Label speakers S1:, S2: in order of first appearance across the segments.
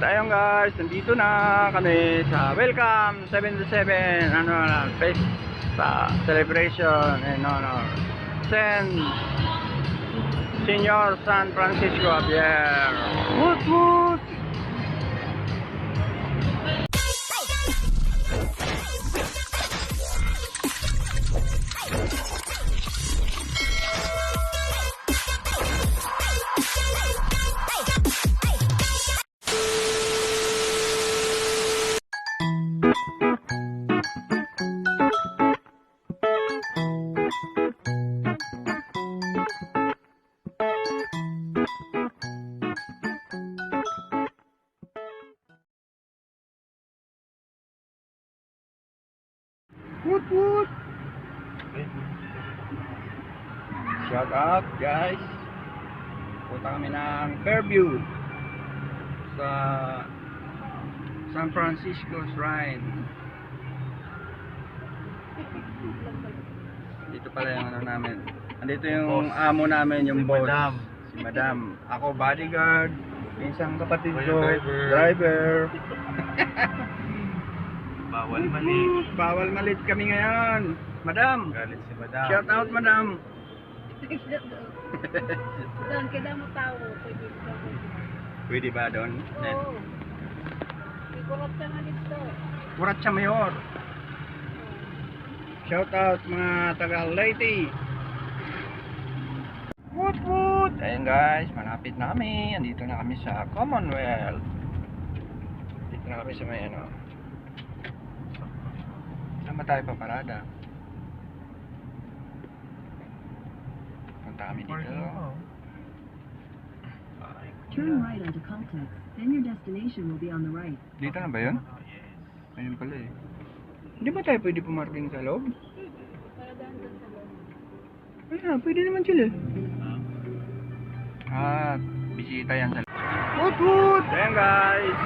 S1: Ayun guys, nandito na kami sa Welcome 77 Annual Festa Celebration in honor Saint Senior San Francisco Javier. Woot woot! Woot woot! Shout out guys! Punta kami ng Fairview sa San Francisco Shrine. Dito pala yung ano namin. Andito yung amo namin, yung boss. Si Madam. Ako bodyguard. Isang kapatid ko, driver.
S2: Bawal malit.
S1: Bawal malit kami ngayon. Madam.
S2: Galit si Madam.
S1: Shout out Madam.
S3: Doon, kaya mo tao.
S1: Pwede ba doon?
S3: Oo. Ikurat ka nga dito.
S1: Kuratsa Mayor. Shout out mga taga Leyte. Woot woot! Ayun guys, malapit na kami. Andito na kami sa Commonwealth. Dito na kami sa may ano. Saan ba tayo paparada? Punta kami dito.
S4: Turn right onto Caltex, then your destination will be on the right.
S1: Dito na ba yun? Ayun pala eh. Hindi ba tayo pwede pumarking sa loob? Ayun, pwede naman sila. Bisita yan sa loob. Woot woot! Ayan guys,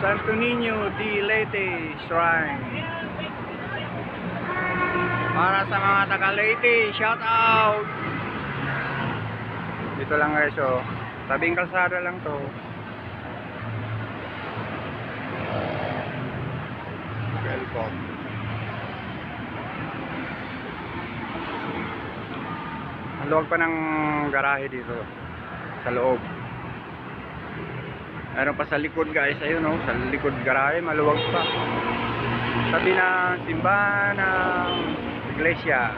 S1: Santo Niño de Leyte Shrine. Para sa mga taga Leyte, shout out! Dito lang guys oh. Tabing kalsada lang to. Welcome. Ang luwag pa ng garahe dito sa loob. Meron pa sa likod guys, ayun oh, sa likod garahe maluwag pa. Tabi ng simbahan ng iglesia.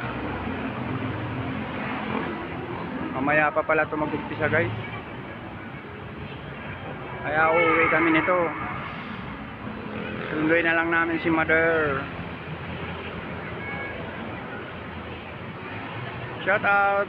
S1: Mamaya pa pala ito mag-umpisa guys. Kaya uuwi kami nito. Sunduin na lang namin si Mother. Shout out.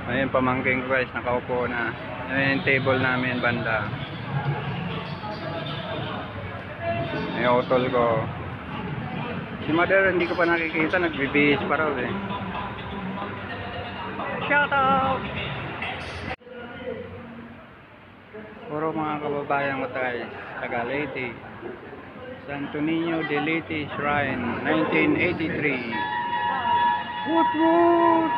S1: Ayun pamangking ko guys, nakaupo na. Ayun yung table namin banda. Ayun utol ko. Si Mother hindi ko pa nakikita, nagbibihis pa raw eh. Shout out! Puro mga kababayan ko guys, taga Leyte. Santo Niño de Leyte Shrine, 1983. Woot woot!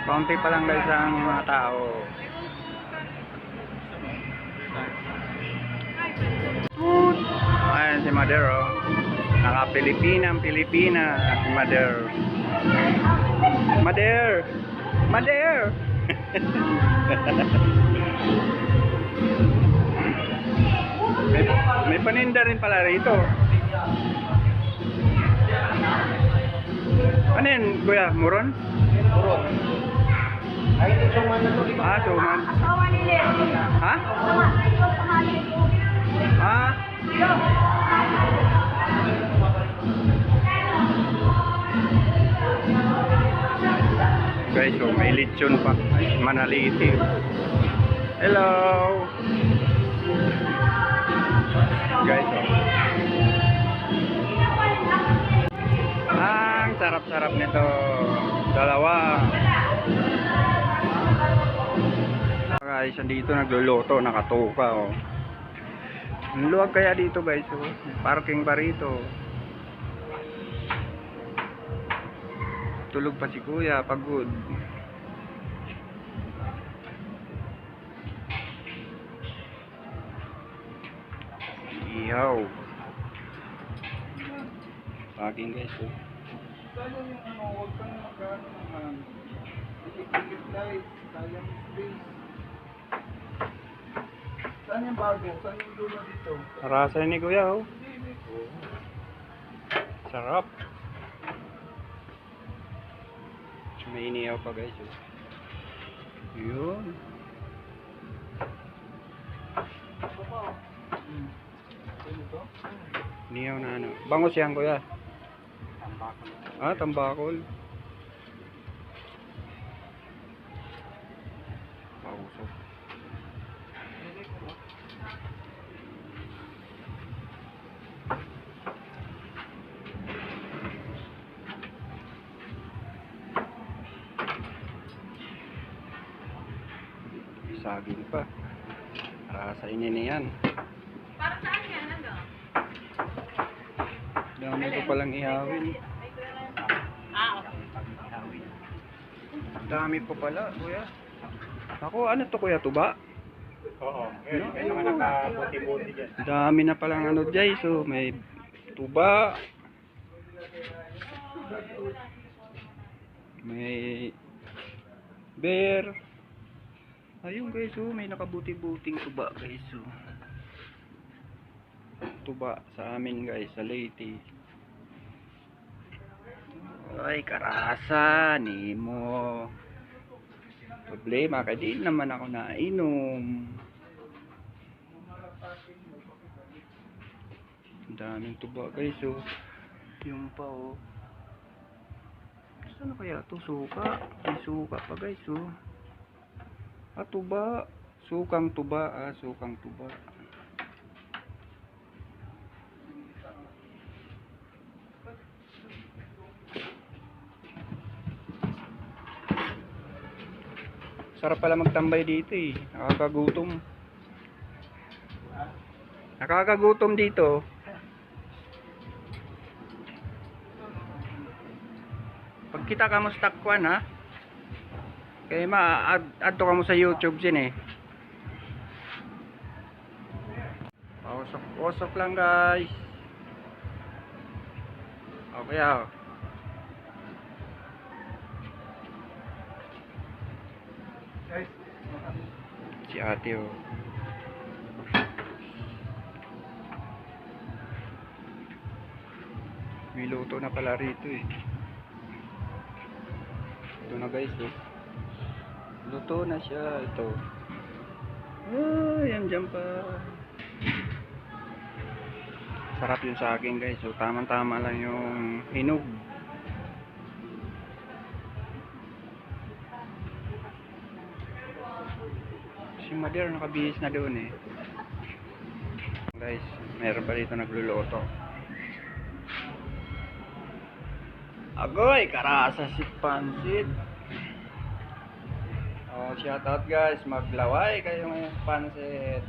S1: Kaunti pa lang guys ang mga tao. Woot! Ayan si Mother oh. Naka-Pilipina si Mother. Mother! Mother! may paninda rin pala rito. Ano yun kuya? Muron? Muron. Suman na to. Suman. Ha? Guys, so may lechon pa. Ay, manaliti. Hello. Guys, oh. Ang sarap-sarap nito. Dalawa. Guys, andito nagluluto, nakatuka oh. Ang luwag kaya dito guys, oh. May parking pa rito. Tulog pa si kuya, pagod. Ihaw. Parking guys, oh.
S2: Sayang yung ano, huwag kang magkano naman. Dikit-dikit guys, sayang space. Saan yung bago? Saan yung luma dito?
S1: Rasa ni kuya, oh. Sarap. May inihaw pa guys, oh. Yun.
S2: Ano to?
S1: Inihaw na ano. Bangos yan kuya. Ah, tambakol. Pausok. Saging pa. Rasa ini yan.
S3: Para saan yan? Ano?
S1: Dami ko palang ihawin.
S3: Ah, okay.
S1: Dami pa pala, kuya. Ako, ano to kuya? Tuba?
S2: Oo. May mga nakabuti-buti dyan.
S1: Dami na palang ano dyan. So, may tuba. May bear. Ayun guys, oh, may nakabuti-buting tuba guys. Oh. Tuba sa amin guys, sa Leyte. Ay, karasa, Nemo. Problema, kaya di naman ako nainom. Ang daming tuba guys, oh. Yung pa, oh. Saan na kaya to? Suka. May suka pa guys, oh. Ah, tuba. Sukang tuba. Ah, sukang tuba. Sarap pala magtambay dito eh. Nakakagutom. Nakakagutom dito. Pag kita ka mo sa takwan ha. Kaya ma-add to ka mo sa YouTube din eh. Pausok lang guys. Okay ah.
S2: Guys,
S1: Si ate oh. May luto na pala rito eh. Ito na guys oh. Luto na siya ito. Ah, yan dyan pa. Sarap yung sa akin guys. So tamang-tama lang yung hinog. Si Mader nakabihis na doon eh. Guys, meron pa dito nagluluto. Agoy, karasa si Pansit. Oh, shout out guys, maglaway kayo ng pansit.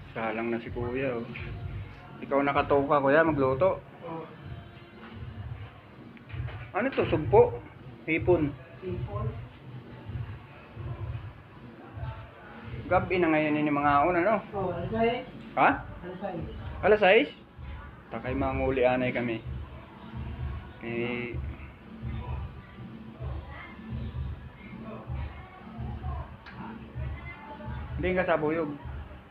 S1: Salang na si kuya oh. Ikaw nakatoka kuya magluto. Ano to, sugpo? Hipon. Gabi na ngayon ini mga una no?
S2: oh, ano sa'yo?
S1: Ha?
S2: Ano sa'yo?
S1: Alas 6? Takay manguli anay kami. Eh hindi ka sa buyog.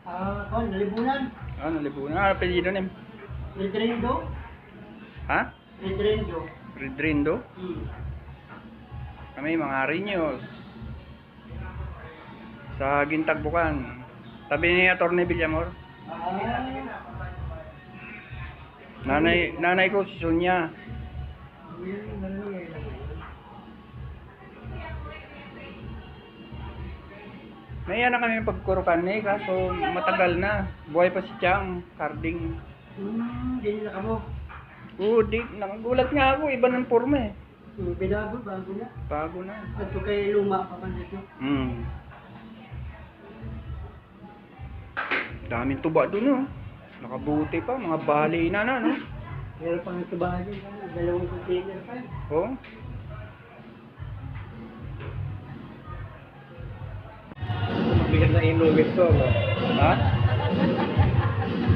S2: Nalibunan.
S1: Ano, lipunan. Ano, apelido nim?
S2: Redrindo.
S1: Ha?
S2: Redrindo.
S1: Redrindo? Kami mga Rinyos. Sa Gintagbukan. Tabi ni Atty. Villamor. Nanay ko si Sonia. May na kami pagkurukan eh, kaso matagal na. Buhay pa si Chang, Carding.
S2: Hindi na ka mo.
S1: Oo, di, nakagulat nga ako, iba ng forma eh.
S5: Binago, bago na.
S1: Bago na.
S5: At ito kay luma pa man dito.
S1: Daming tuba dun, oh. Nakabuti pa, mga bali na, no?
S5: Meron pang tubahan din. Dalawang container pa.
S1: Oh.
S2: Bigat na inumit ko.
S1: Ha?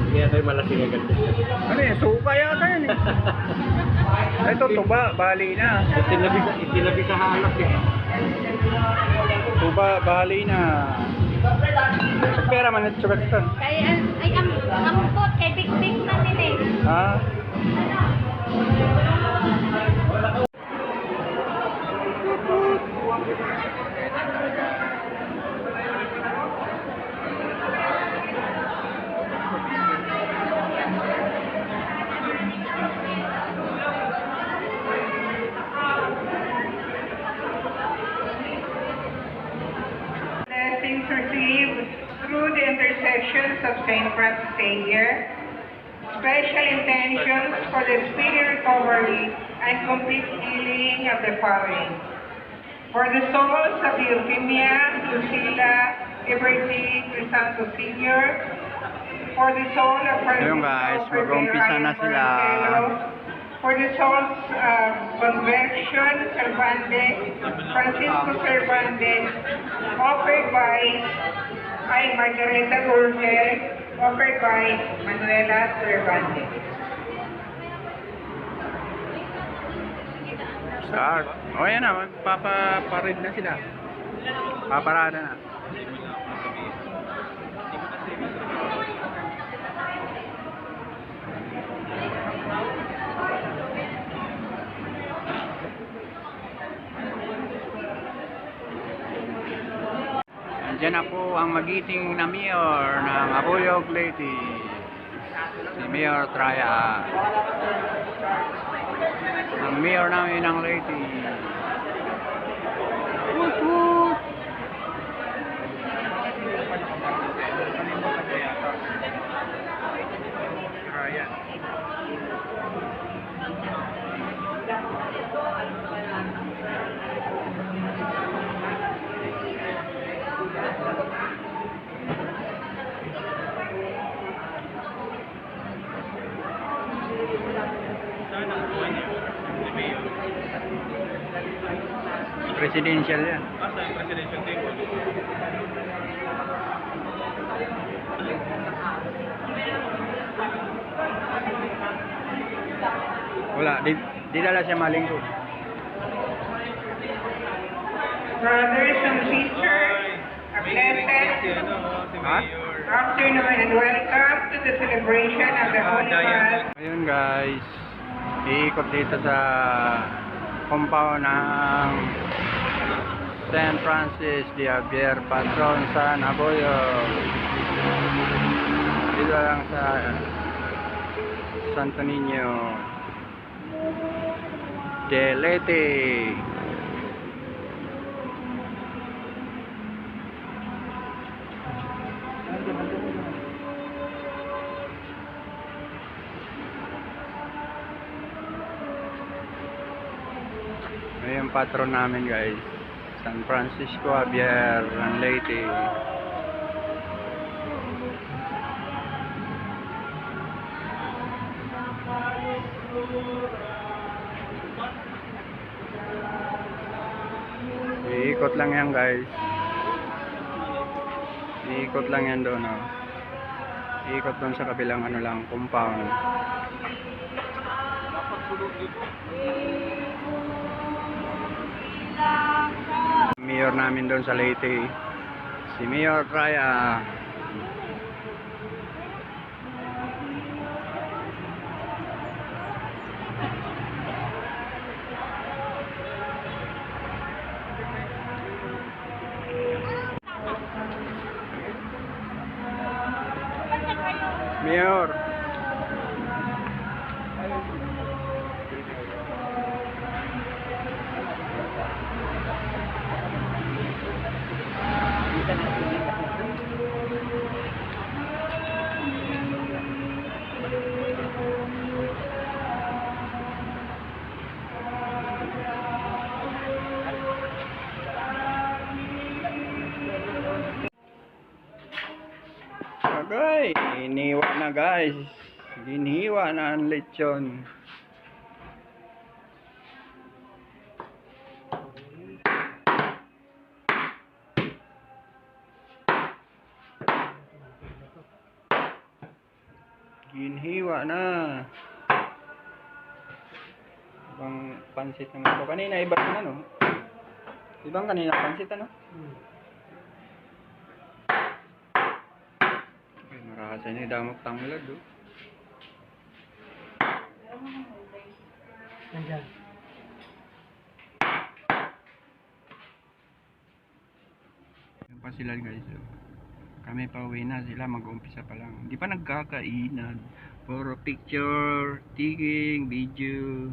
S2: Hindi na tayo malasing agad.
S1: Ano yan? Suka yata yan, eh. Ito, tuba, bali na.
S2: Itinabi sa halak eh.
S1: Tuba, bali na. Pera man ito, Chugaston.
S3: Kaya, ay, ambot, kay Big man din eh.
S1: Ha?
S6: Blessings received through the intercessions of Saint Francis Xavier, special intentions for the speedy recovery and complete healing of the following. For the souls of Eugenia, Lucila, Liberty, Crisanto Sr., for the soul of
S1: Ayun, guys, mag-umpisa na sila.
S6: For the souls of Conversion, Cervantes, Francisco Cervantes, offered by Margareta Urgel, offered by Manuela Cervantes.
S1: Start. O, yan na. Magpapaparid na sila. Paparada na. Andiyan na po ang magiting na mayor ng Arroyo Leyte, si Mayor Traya. Ang mayor namin ng Leyte. Woot woot! Traya. Presidential yan.
S2: Presidential table.
S1: Wala, di dala siya malingkod.
S6: Brothers and sisters, a blessed
S1: Ha?
S6: afternoon and welcome to the celebration of the Holy Mass.
S1: Ayun guys, iikot dito sa compound ng St. Francis Xavier, patron sa Arroyo. Dito lang sa Santo Niño de Leyte. Ayun yung patron namin guys, San Francisco Xavier ng Leyte. Iikot lang yan guys. Iikot lang yan doon, oh. Iikot doon sa kabilang ano lang, compound. Mayor namin doon sa Leyte, si Mayor Traya. Mayor. Okay, iniwa na guys. Giniwa na ang lechon. Ginhiwa na. Ibang pansit naman ito. Kanina iba rin ano. Ibang kanina pansit ano. Ay, marasa na damok tanglad oh.
S5: Nandiyan.
S1: Yan pa sila guys oh. Kami pa uwi na sila, mag-umpisa pa lang. Hindi pa nagkakainan. Puro picture, taking, video.